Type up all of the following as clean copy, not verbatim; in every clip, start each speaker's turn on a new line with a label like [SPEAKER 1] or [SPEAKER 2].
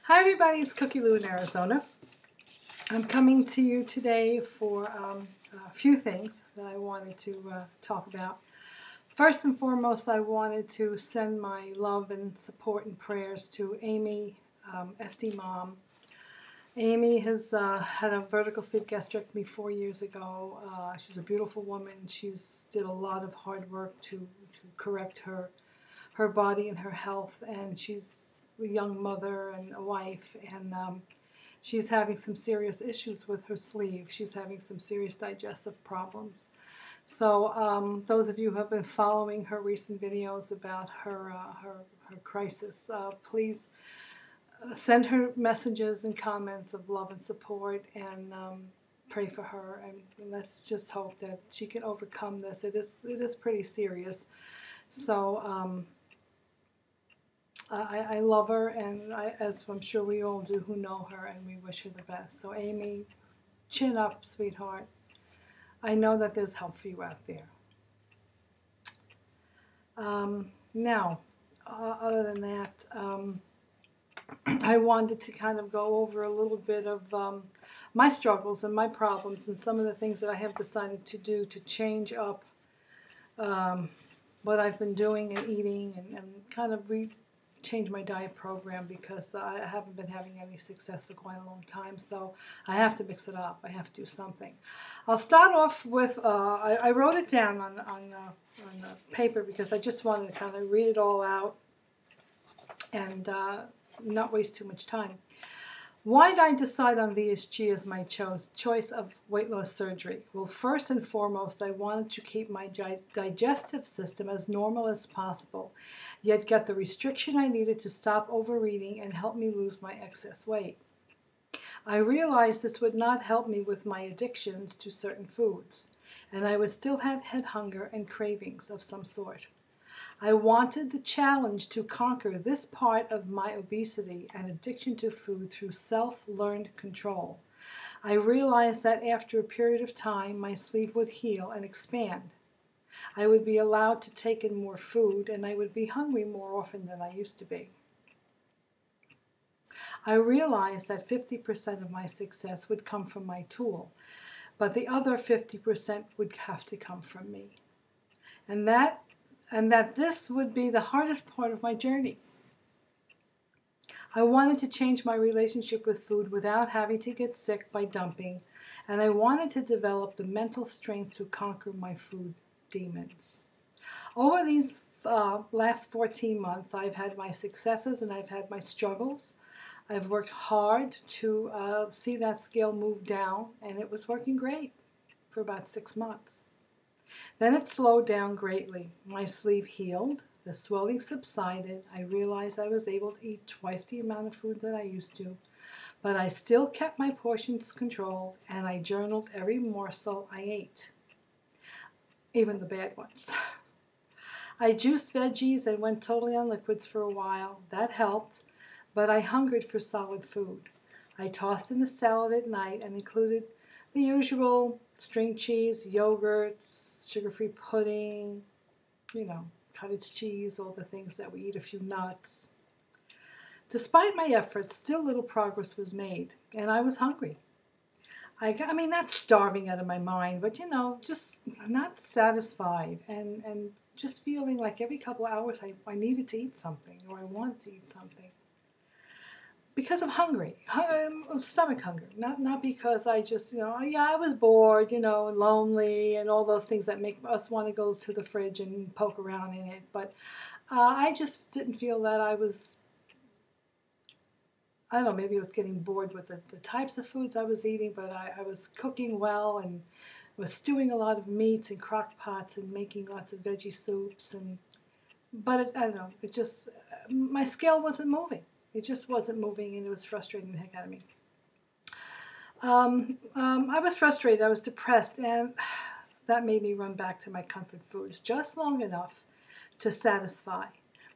[SPEAKER 1] Hi everybody, it's Cookie Lou in Arizona. I'm coming to you today for a few things that I wanted to talk about. First and foremost, I wanted to send my love and support and prayers to AmySDMom. Amy has had a vertical sleeve gastrectomy 4 years ago. She's a beautiful woman. She's did a lot of hard work to correct her body and her health, and she's a young mother and a wife, and she's having some serious issues with her sleeve. She's having some serious digestive problems. So those of you who have been following her recent videos about her crisis, please send her messages and comments of love and support, and pray for her, and let's just hope that she can overcome this. It is pretty serious. So I love her, and as I'm sure we all do who know her, and we wish her the best. So Amy, chin up, sweetheart. I know that there's help for you out there. Now, other than that, I wanted to kind of go over a little bit of my struggles and my problems and some of the things that I have decided to do to change up what I've been doing and eating, and kind of change my diet program, because I haven't been having any success for quite a long time, so I have to mix it up. I have to do something. I'll start off with, I wrote it down on paper because I just wanted to kind of read it all out and not waste too much time. Why did I decide on VSG as my choice of weight loss surgery? Well, first and foremost, I wanted to keep my digestive system as normal as possible, yet get the restriction I needed to stop overeating and help me lose my excess weight. I realized this would not help me with my addictions to certain foods, and I would still have head hunger and cravings of some sort. I wanted the challenge to conquer this part of my obesity and addiction to food through self-learned control. I realized that after a period of time, my sleeve would heal and expand. I would be allowed to take in more food, and I would be hungry more often than I used to be. I realized that 50% of my success would come from my tool, but the other 50% would have to come from me. And that this would be the hardest part of my journey. I wanted to change my relationship with food without having to get sick by dumping, and I wanted to develop the mental strength to conquer my food demons. Over these last 14 months, I've had my successes and I've had my struggles. I've worked hard to see that scale move down, and it was working great for about 6 months. Then it slowed down greatly. My sleeve healed, the swelling subsided. I realized I was able to eat twice the amount of food that I used to, but I still kept my portions controlled, and I journaled every morsel I ate, even the bad ones. I juiced veggies and went totally on liquids for a while. That helped, but I hungered for solid food. I tossed in a salad at night and included the usual string cheese, yogurts, sugar-free pudding, cottage cheese, all the things that we eat, a few nuts. Despite my efforts, still little progress was made, and I was hungry. I mean, not starving out of my mind, but, just not satisfied, and just feeling like every couple of hours I needed to eat something, or I wanted to eat something. Because of stomach hunger, not because I just, I was bored, and lonely, and all those things that make us want to go to the fridge and poke around in it. But I just didn't feel that I was, I don't know, maybe I was getting bored with the types of foods I was eating, but I was cooking well and was stewing a lot of meats in crock pots and making lots of veggie soups. But I don't know, it just, my scale wasn't moving. It just wasn't moving, and it was frustrating the heck out of me. I was frustrated, I was depressed, and that made me run back to my comfort foods just long enough to satisfy,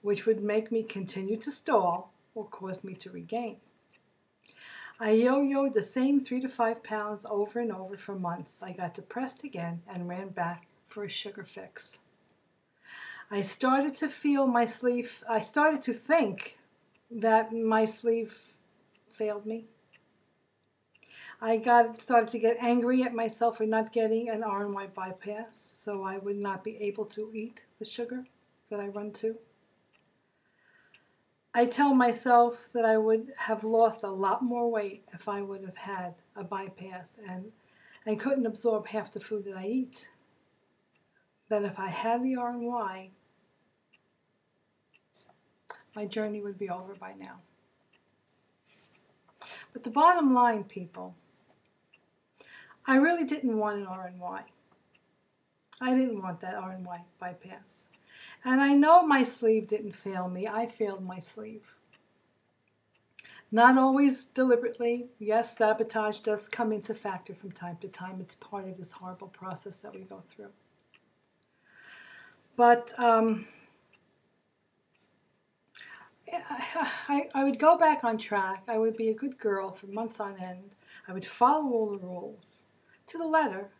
[SPEAKER 1] which would make me continue to stall or cause me to regain. I yo-yoed the same 3 to 5 pounds over and over for months. I got depressed again and ran back for a sugar fix. I started to think that my sleeve failed me. I started to get angry at myself for not getting an RNY bypass, so I would not be able to eat the sugar that I run to. I tell myself that I would have lost a lot more weight if I would have had a bypass and couldn't absorb half the food that I eat. That if I had the RNY, my journey would be over by now. But the bottom line, people, I really didn't want an RNY. I didn't want that RNY bypass. And I know my sleeve didn't fail me. I failed my sleeve. Not always deliberately. Yes, sabotage does come into factor from time to time. It's part of this horrible process that we go through. But I would go back on track. I would be a good girl for months on end. I would follow all the rules to the letter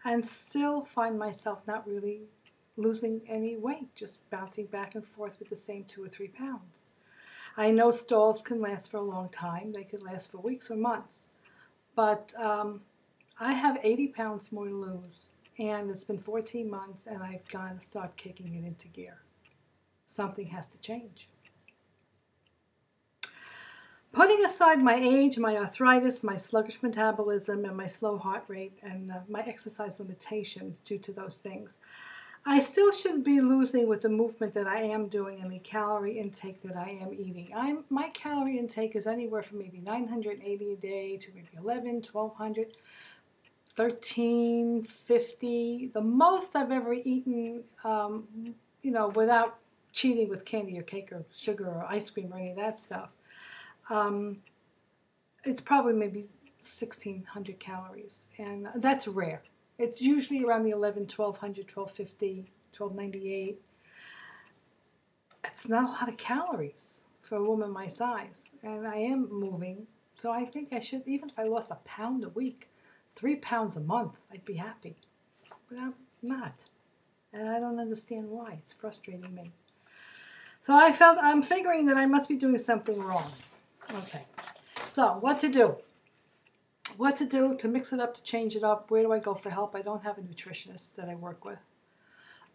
[SPEAKER 1] and still find myself not really losing any weight, just bouncing back and forth with the same 2 or 3 pounds. I know stalls can last for a long time. They could last for weeks or months. But I have 80 pounds more to lose, and it's been 14 months, and I've got to start kicking it into gear. Something has to change. Putting aside my age, my arthritis, my sluggish metabolism, and my slow heart rate, and my exercise limitations due to those things, I still should be losing with the movement that I am doing and the calorie intake that I am eating. My calorie intake is anywhere from maybe 980 a day to maybe 11, 1200, 1350. The most I've ever eaten, without cheating with candy or cake or sugar or ice cream or any of that stuff, it's probably maybe 1600 calories, and that's rare. It's usually around the 1200, 1250, 1298. It's not a lot of calories for a woman my size, and I am moving, so I think I should, even if I lost a pound a week, 3 pounds a month, I'd be happy. But I'm not, and I don't understand why. It's frustrating me. So I'm figuring that I must be doing something wrong. Okay, so what to do? What to do to mix it up, to change it up? Where do I go for help? I don't have a nutritionist that I work with.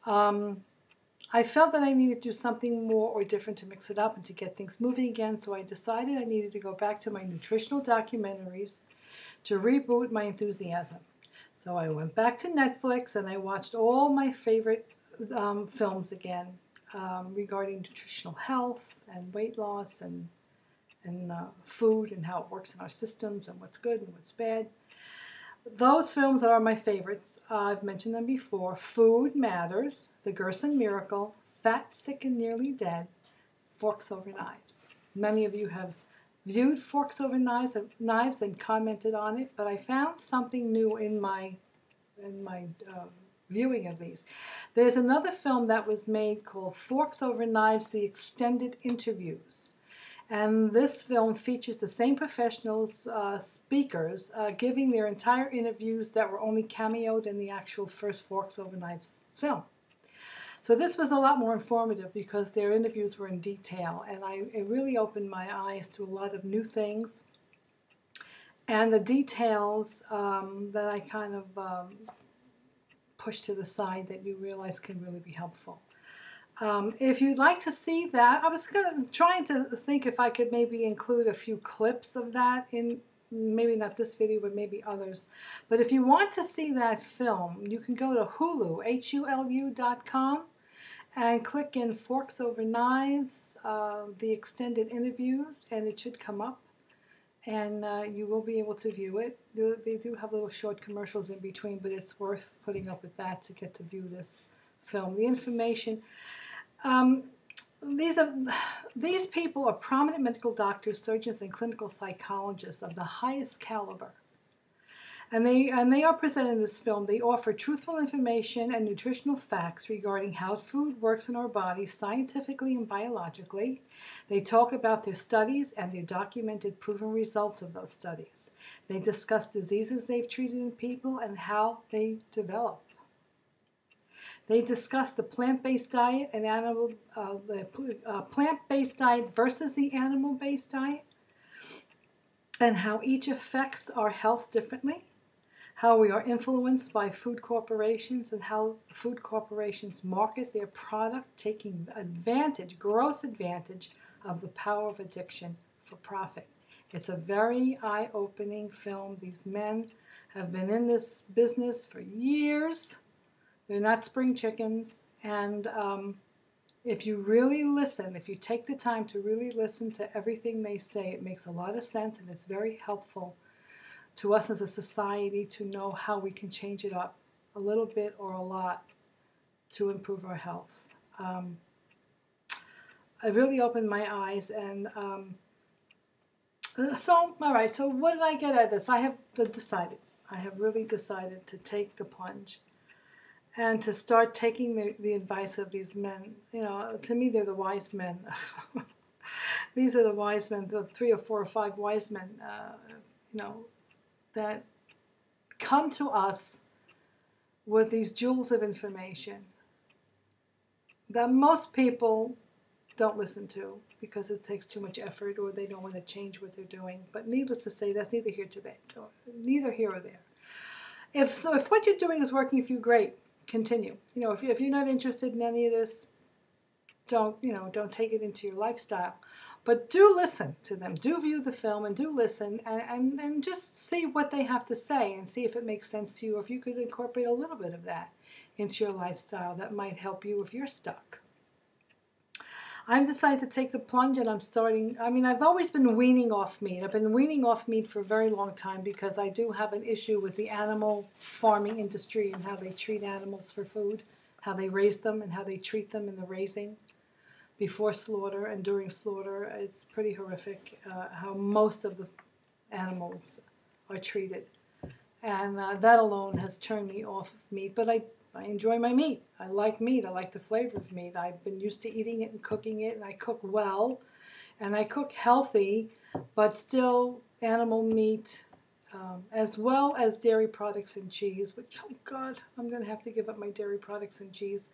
[SPEAKER 1] I felt that I needed to do something more or different to mix it up and to get things moving again, so I decided I needed to go back to my nutritional documentaries to reboot my enthusiasm. So I went back to Netflix and I watched all my favorite films again regarding nutritional health and weight loss and food and how it works in our systems and what's good and what's bad. Those films that are my favorites, I've mentioned them before: Food Matters, The Gerson Miracle, Fat, Sick, and Nearly Dead, Forks Over Knives. Many of you have viewed Forks Over Knives and commented on it, but I found something new in my viewing of these. There's another film that was made called Forks Over Knives, The Extended Interviews. And this film features the same professionals, speakers, giving their entire interviews that were only cameoed in the actual first Forks Over Knives film. So this was a lot more informative because their interviews were in detail, and it really opened my eyes to a lot of new things and the details that I kind of pushed to the side that you realize can really be helpful. If you'd like to see that, I was trying to think if I could maybe include a few clips of that in, maybe not this video, but maybe others. But if you want to see that film, you can go to Hulu, HULU.com, and click in Forks Over Knives, the extended interviews, and it should come up. And you will be able to view it. They do have little short commercials in between, but it's worth putting up with that to get to view this film. The information, these people are prominent medical doctors, surgeons, and clinical psychologists of the highest caliber. And they are presented in this film. They offer truthful information and nutritional facts regarding how food works in our bodies scientifically and biologically. They talk about their studies and their documented proven results of those studies. They discuss diseases they've treated in people and how they develop. They discuss the plant-based diet and plant-based diet versus the animal-based diet. and how each affects our health differently, how we are influenced by food corporations, and how food corporations market their product, taking advantage, gross advantage, of the power of addiction for profit. It's a very eye-opening film. These men have been in this business for years. They're not spring chickens. And if you really listen, if you take the time to really listen to everything they say, it makes a lot of sense, and it's very helpful to us as a society to know how we can change it up a little bit or a lot to improve our health. It really opened my eyes, and so, all right, so what did I get out of this? I have really decided to take the plunge and to start taking the advice of these men. You know, to me, they're the wise men. These are the wise men, the 3 or 4 or 5 wise men, you know, that come to us with these jewels of information that most people don't listen to because it takes too much effort, or they don't want to change what they're doing. But needless to say, that's neither here or there. If what you're doing is working for you, great, continue. You know, if you're not interested in any of this, don't take it into your lifestyle. But do listen to them. Do view the film and do listen, and just see what they have to say and see if it makes sense to you, or if you could incorporate a little bit of that into your lifestyle. That might help you if you're stuck. I've decided to take the plunge, and I'm starting. I mean, I've always been weaning off meat. I've been weaning off meat for a very long time because I do have an issue with the animal farming industry and how they treat animals for food, how they raise them and how they treat them in the raising before slaughter and during slaughter. It's pretty horrific how most of the animals are treated. And that alone has turned me off of meat. But I enjoy my meat. I like meat. I like the flavor of meat. I've been used to eating it and cooking it, and I cook well, and I cook healthy, but still animal meat, as well as dairy products and cheese, which, oh God, I'm going to have to give up my dairy products and cheese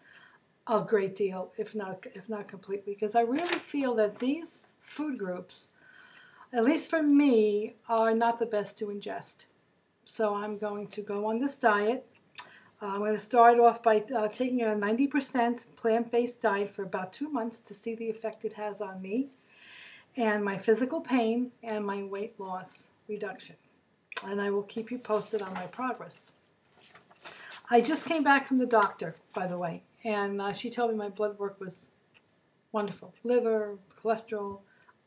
[SPEAKER 1] a great deal, if not completely, because I really feel that these food groups, at least for me, are not the best to ingest. So I'm going to go on this diet. I'm going to start off by taking a 90% plant-based diet for about 2 months to see the effect it has on me and my physical pain and my weight loss reduction. And I will keep you posted on my progress. I just came back from the doctor, by the way, and she told me my blood work was wonderful. Liver, cholesterol.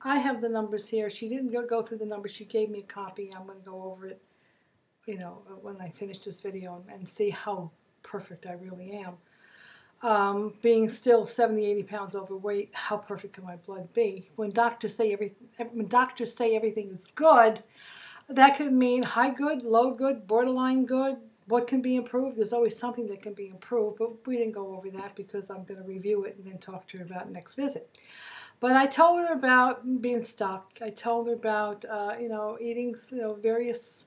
[SPEAKER 1] I have the numbers here. She didn't go through the numbers. She gave me a copy. I'm going to go over it, you know, when I finish this video and see how perfect I really am. Being still 70, 80 pounds overweight, how perfect can my blood be? When doctors say everything is good, that could mean high good, low good, borderline good. What can be improved? There's always something that can be improved, but we didn't go over that because I'm going to review it and then talk to her about next visit. But I told her about being stuck. I told her about, eating, various,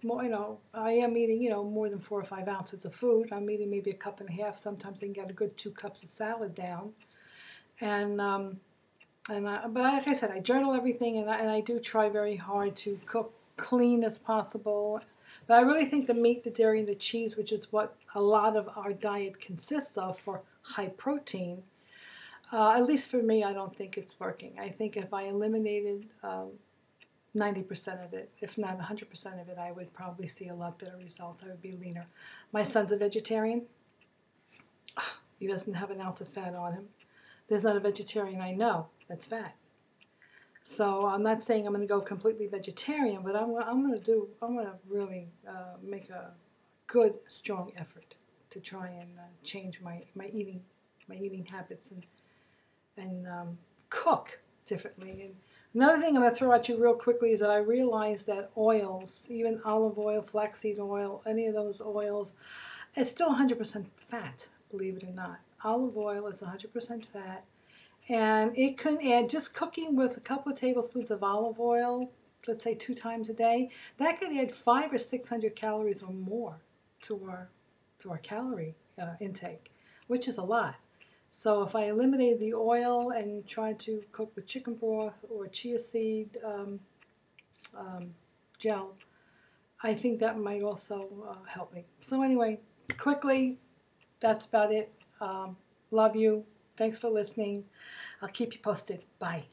[SPEAKER 1] I am eating, more than 4 or 5 ounces of food. I'm eating maybe a cup and a half. Sometimes I can get a good 2 cups of salad down. But like I said, I journal everything, and I do try very hard to cook clean as possible. But I really think the meat, the dairy, and the cheese, which is what a lot of our diet consists of for high protein, at least for me, I don't think it's working. I think if I eliminated 90% of it, if not 100% of it, I would probably see a lot better results. I would be leaner. My son's a vegetarian. He doesn't have an ounce of fat on him. There's not a vegetarian I know that's fat. So I'm not saying I'm going to go completely vegetarian, but I'm going to really make a good, strong effort to try and change my eating habits and cook differently. And another thing I'm going to throw at you real quickly is that I realized that oils, even olive oil, flaxseed oil, any of those oils, it's still 100% fat, believe it or not. Olive oil is 100% fat, and it can add, just cooking with a couple of tablespoons of olive oil, let's say 2 times a day, that could add 500 or 600 calories or more to our calorie intake, which is a lot. So if I eliminated the oil and tried to cook with chicken broth or chia seed gel, I think that might also help me. So anyway, quickly, that's about it. Love you. Thanks for listening. I'll keep you posted. Bye.